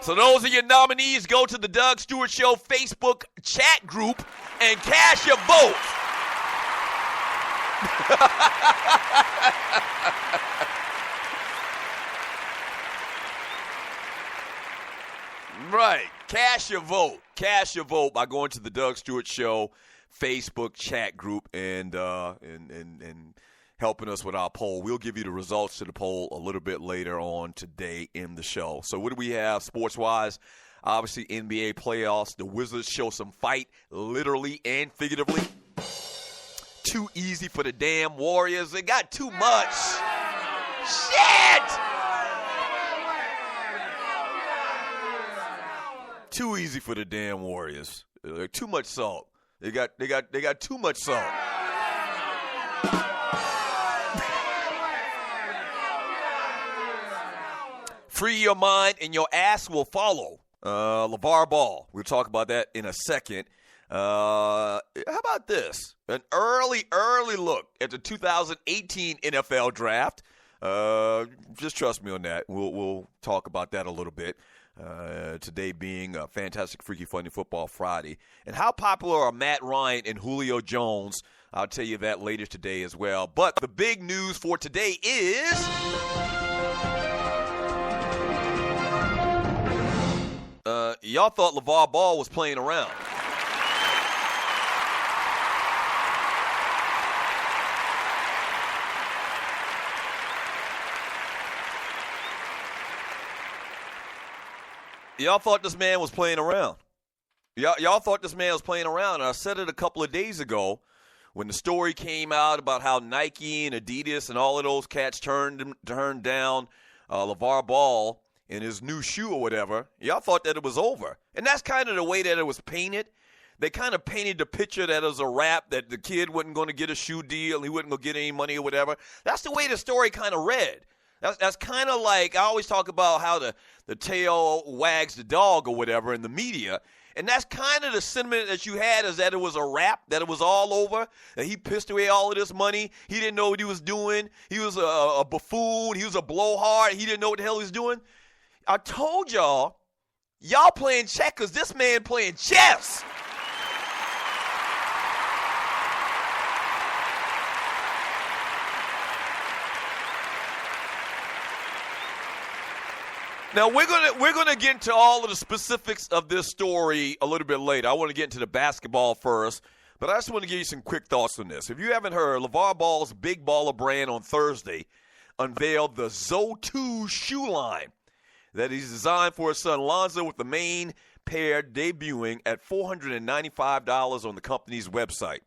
So those are your nominees. Go to the Doug Stewart Show Facebook chat group and cast your vote. Right. Cast your vote. Cast your vote by going to the Doug Stewart Show Facebook chat group and helping us with our poll. We'll give you the results to the poll a little bit later on today in the show. So what do we have sports-wise? Obviously, NBA playoffs. The Wizards show some fight, literally and figuratively. Too easy for the damn Warriors. They got too much. Shit! Too easy for the damn Warriors. Too much salt. They got too much salt. Free your mind and your ass will follow. LeVar Ball. We'll talk about that in a second. How about this? An early look at the 2018 NFL draft. Just trust me on that. We'll talk about that a little bit. Today being a fantastic, freaky, funny football Friday. And how popular are Matt Ryan and Julio Jones? I'll tell you that later today as well. But the big news for today is y'all thought LeVar Ball was playing around. Y'all thought this man was playing around. Y'all thought this man was playing around. And I said it a couple of days ago when the story came out about how Nike and Adidas and all of those cats turned down LeVar Ball in his new shoe or whatever. Y'all thought that it was over. And that's kind of the way that it was painted. They kind of painted the picture that it was a wrap, that the kid wasn't going to get a shoe deal, he wasn't going to get any money or whatever. That's the way the story kind of read. That's kind of like, I always talk about how the tail wags the dog or whatever in the media. And that's kind of the sentiment that you had, is that it was a wrap, that it was all over, that he pissed away all of this money. He didn't know what he was doing. He was a buffoon. He was a blowhard. He didn't know what the hell he was doing. I told y'all playing checkers. This man playing chess. Now, we're gonna get into all of the specifics of this story a little bit later. I want to get into the basketball first, but I just want to give you some quick thoughts on this. If you haven't heard, LeVar Ball's Big Baller brand on Thursday unveiled the Zo2 shoe line that he's designed for his son Lonzo, with the main pair debuting at $495 on the company's website.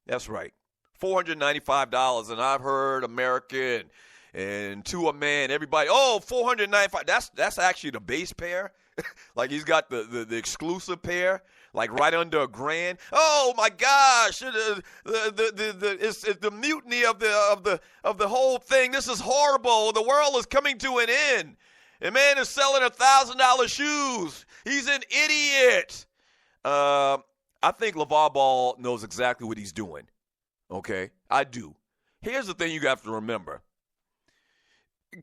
That's right, $495. And I've heard American and to a man, everybody, $495. That's actually the base pair. Like, he's got the exclusive pair, like right under $1,000. Oh my gosh, it's the mutiny of the whole thing. This is horrible. The world is coming to an end. A man is selling $1,000 shoes. He's an idiot. I think LeVar Ball knows exactly what he's doing. Okay, I do. Here's the thing you have to remember.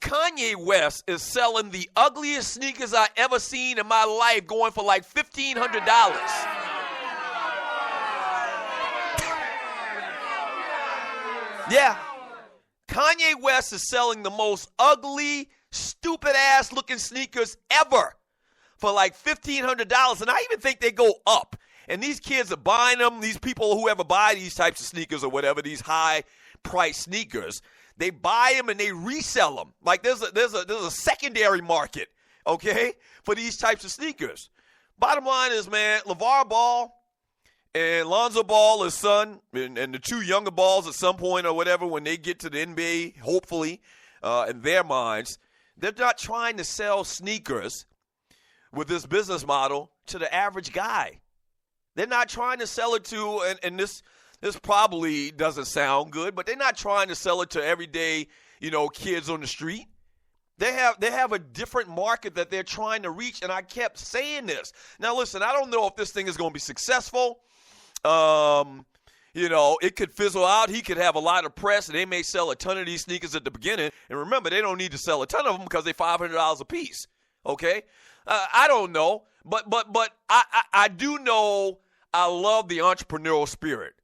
Kanye West is selling the ugliest sneakers I ever seen in my life, going for like $1,500. Yeah. Kanye West is selling the most ugly, stupid-ass looking sneakers ever for like $1,500. And I even think they go up. And these kids are buying them. These people who ever buy these types of sneakers or whatever, these high-priced sneakers, they buy them and they resell them. Like there's a secondary market, okay, for these types of sneakers. Bottom line is, man, LeVar Ball and Lonzo Ball, his son, and the two younger Balls at some point or whatever, when they get to the NBA, hopefully, in their minds, they're not trying to sell sneakers with this business model to the average guy. They're not trying to sell it to, and this probably doesn't sound good, but they're not trying to sell it to everyday, kids on the street. They have a different market that they're trying to reach, and I kept saying this. Now, listen, I don't know if this thing is going to be successful. It could fizzle out. He could have a lot of press, and they may sell a ton of these sneakers at the beginning. And remember, they don't need to sell a ton of them because they're $500 a piece, okay? I don't know. But I do know I love the entrepreneurial spirit.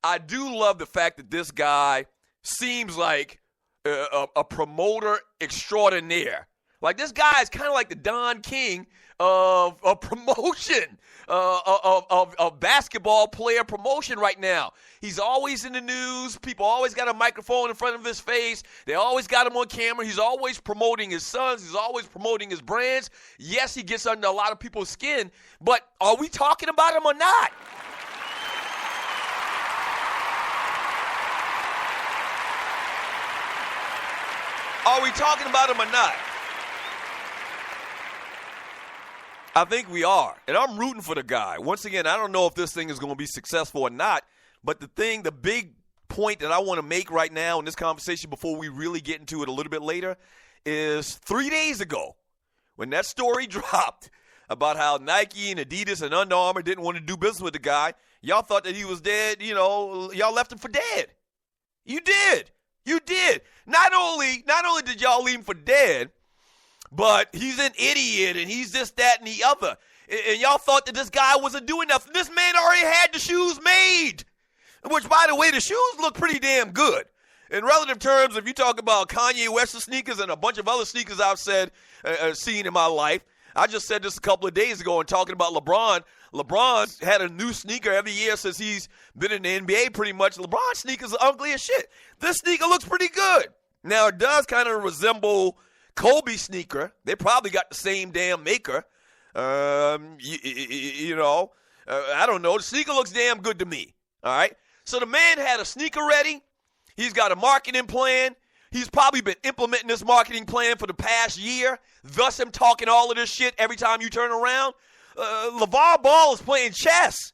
I do love the fact that this guy seems like a promoter extraordinaire. Like, this guy is kind of like the Don King of promotion, of basketball player promotion right now. He's always in the news. People always got a microphone in front of his face. They always got him on camera. He's always promoting his sons. He's always promoting his brands. Yes, he gets under a lot of people's skin, but are we talking about him or not? Are we talking about him or not? I think we are, and I'm rooting for the guy. Once again, I don't know if this thing is going to be successful or not, but the big point that I want to make right now in this conversation before we really get into it a little bit later is 3 days ago when that story dropped about how Nike and Adidas and Under Armour didn't want to do business with the guy. Y'all thought that he was dead. Y'all left him for dead. You did. You did. Not only did y'all leave him for dead, but he's an idiot and he's this, that, and the other. And y'all thought that this guy wasn't doing nothing. This man already had the shoes made, which, by the way, the shoes look pretty damn good. In relative terms, if you talk about Kanye West's sneakers and a bunch of other sneakers I've seen in my life, I just said this a couple of days ago and talking about LeBron. LeBron's had a new sneaker every year since he's been in the NBA pretty much. LeBron's sneakers are ugly as shit. This sneaker looks pretty good. Now, it does kind of resemble Kobe's sneaker. They probably got the same damn maker. I don't know. The sneaker looks damn good to me. All right? So the man had a sneaker ready. He's got a marketing plan. He's probably been implementing this marketing plan for the past year, thus him talking all of this shit every time you turn around. LeVar Ball is playing chess.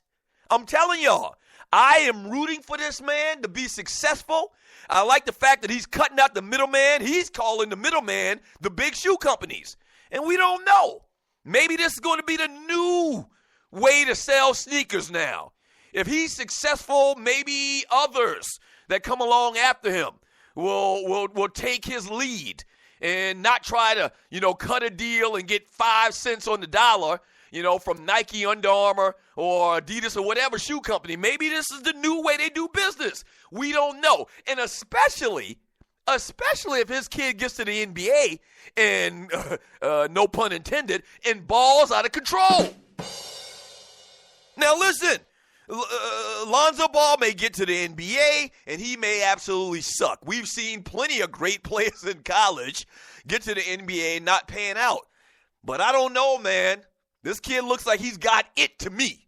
I'm telling y'all, I am rooting for this man to be successful. I like the fact that he's cutting out the middleman. He's calling the middleman the big shoe companies. And we don't know. Maybe this is going to be the new way to sell sneakers now. If he's successful, maybe others that come along after him will take his lead and not try to, cut a deal and get 5 cents on the dollar, from Nike, Under Armour, or Adidas, or whatever shoe company. Maybe this is the new way they do business. We don't know. And especially if his kid gets to the NBA and, no pun intended, and balls out of control. Now listen, Lonzo Ball may get to the NBA, and he may absolutely suck. We've seen plenty of great players in college get to the NBA and not pan out. But I don't know, man. This kid looks like he's got it to me.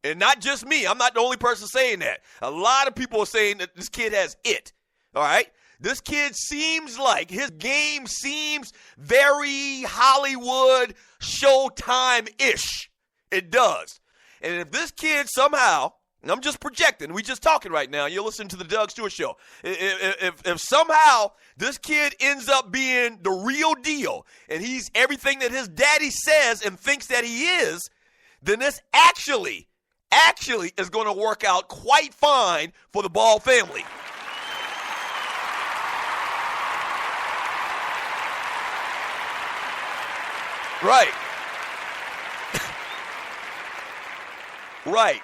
And not just me. I'm not the only person saying that. A lot of people are saying that this kid has it. All right? This kid seems like his game seems very Hollywood Showtime-ish. It does. And if this kid somehow, and I'm just projecting, we just talking right now, you're listening to the Doug Stewart Show. If somehow this kid ends up being the real deal and he's everything that his daddy says and thinks that he is, then this actually is going to work out quite fine for the Ball family. Right. Right.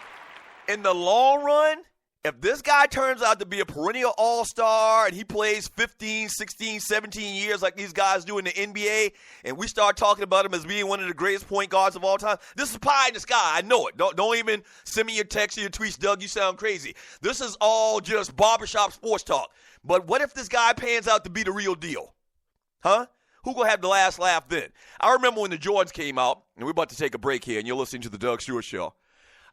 In the long run, if this guy turns out to be a perennial all-star and he plays 15, 16, 17 years like these guys do in the NBA, and we start talking about him as being one of the greatest point guards of all time, this is pie in the sky. I know it. Don't even send me your text or your tweets, Doug. You sound crazy. This is all just barbershop sports talk. But what if this guy pans out to be the real deal? Huh? Who gonna have the last laugh then? I remember when the Jordans came out, and we're about to take a break here, and you're listening to the Doug Stewart Show.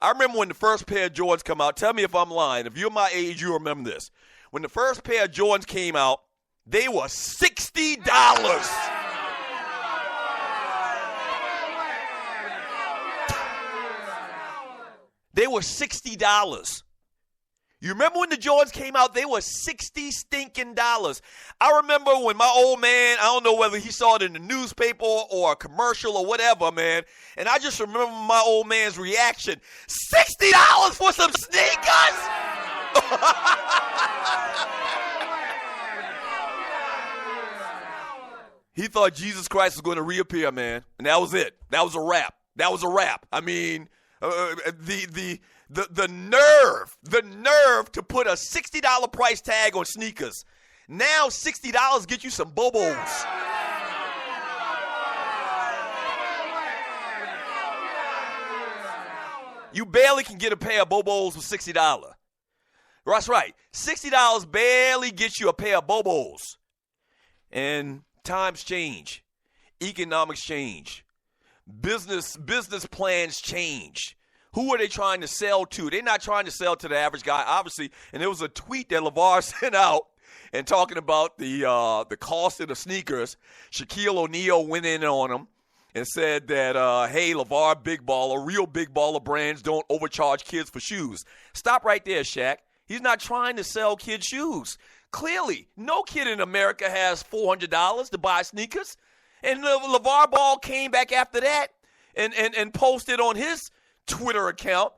I remember when the first pair of Jordans come out. Tell me if I'm lying. If you're my age, you remember this. When the first pair of Jordans came out, they were $60. They were $60. You remember when the Jordans came out? They were $60 stinking dollars. I remember when my old man, I don't know whether he saw it in the newspaper or a commercial or whatever, man, and I just remember my old man's reaction. $60 for some sneakers? He thought Jesus Christ was going to reappear, man, and that was it. That was a wrap. I mean, the nerve to put a $60 price tag on sneakers. Now $60 get you some Bobos. You barely can get a pair of Bobos for $60. That's right. $60 barely gets you a pair of Bobos. And times change. Economics change. Business plans change. Who are they trying to sell to? They're not trying to sell to the average guy, obviously. And there was a tweet that LeVar sent out and talking about the cost of the sneakers. Shaquille O'Neal went in on him and said that, hey, LeVar, big baller, real big baller brands don't overcharge kids for shoes. Stop right there, Shaq. He's not trying to sell kids shoes. Clearly, no kid in America has $400 to buy sneakers. And LeVar Ball came back after that and posted on his Twitter account,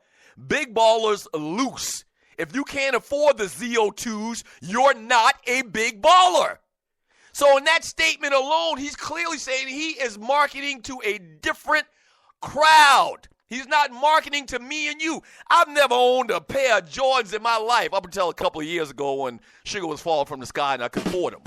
big ballers loose. If you can't afford the ZO2s, you're not a big baller. So in that statement alone, he's clearly saying he is marketing to a different crowd. He's not marketing to me and you. I've never owned a pair of Jordans in my life up until a couple of years ago when sugar was falling from the sky and I could afford them.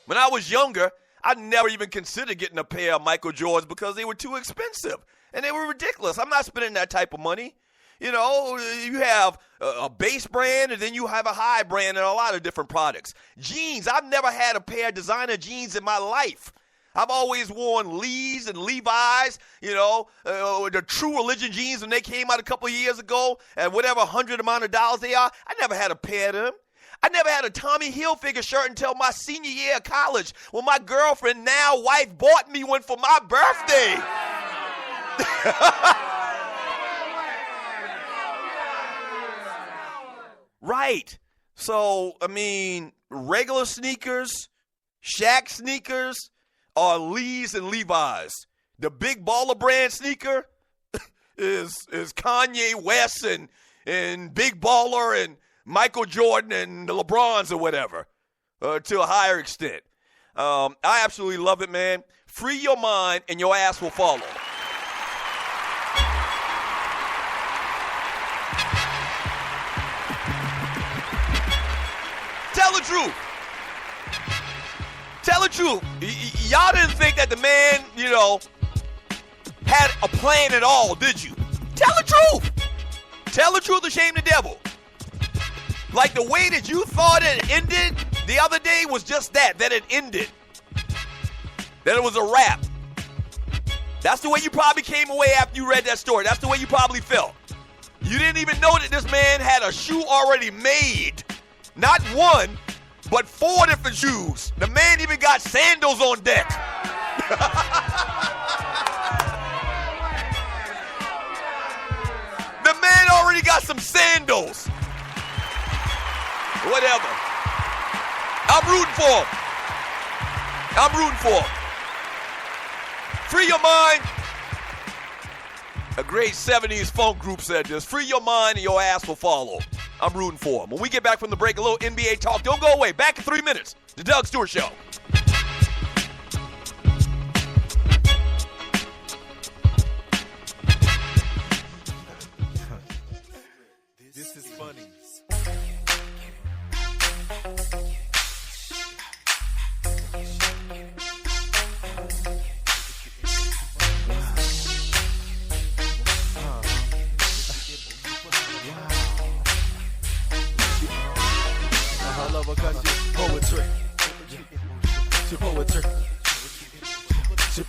When I was younger, I never even considered getting a pair of Michael Jordans because they were too expensive and they were ridiculous. I'm not spending that type of money. You know, you have a base brand and then you have a high brand and a lot of different products. Jeans, I've never had a pair of designer jeans in my life. I've always worn Lee's and Levi's, you know, the True Religion jeans when they came out a couple of years ago at whatever $100 they are. I never had a pair of them. I never had a Tommy Hilfiger shirt until my senior year of college when my girlfriend, now wife, bought me one for my birthday. Right. So, I mean, regular sneakers, Shaq sneakers, are Lee's and Levi's. The big baller brand sneaker is Kanye West and Big Baller and Michael Jordan and the LeBrons or whatever, to a higher extent. I absolutely love it, man. Free your mind and your ass will follow. Tell the truth. Tell the truth. Y'all didn't think that the man, you know, had a plan at all, did you? Tell the truth. Tell the truth to shame the devil. Like the way that you thought it ended the other day was just that it ended. That it was a wrap. That's the way you probably came away after you read that story. That's the way you probably felt. You didn't even know that this man had a shoe already made. Not one, but 4 different shoes. The man even got sandals on deck. The man already got some sandals. Whatever. I'm rooting for him. Free your mind. A great 70s funk group said this. Free your mind and your ass will follow. I'm rooting for him. When we get back from the break, a little NBA talk. Don't go away. Back in 3 minutes. The Doug Stewart Show. This is funny.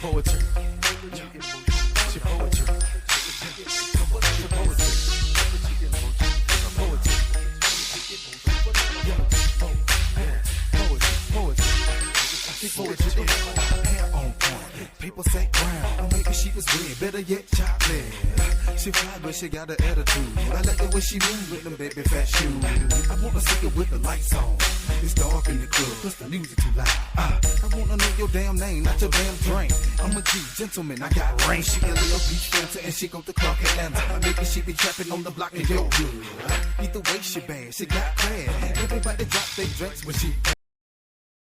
Poetry. Hair on point. People say brown, or maybe she was red. Better yet, chocolate. She fly, but she got an attitude. I like the way she move with them baby fat shoes. I wanna see her with the lights on. It's dark in the club, cause the music too loud. I wanna know your damn name, not your damn drink. I'm a G, gentleman, I got range. She a little beach dancer and she go to Clark Atlanta. Maybe she be trapping on the block in your hood. Either way she bad, she got class. Everybody drop their drinks when she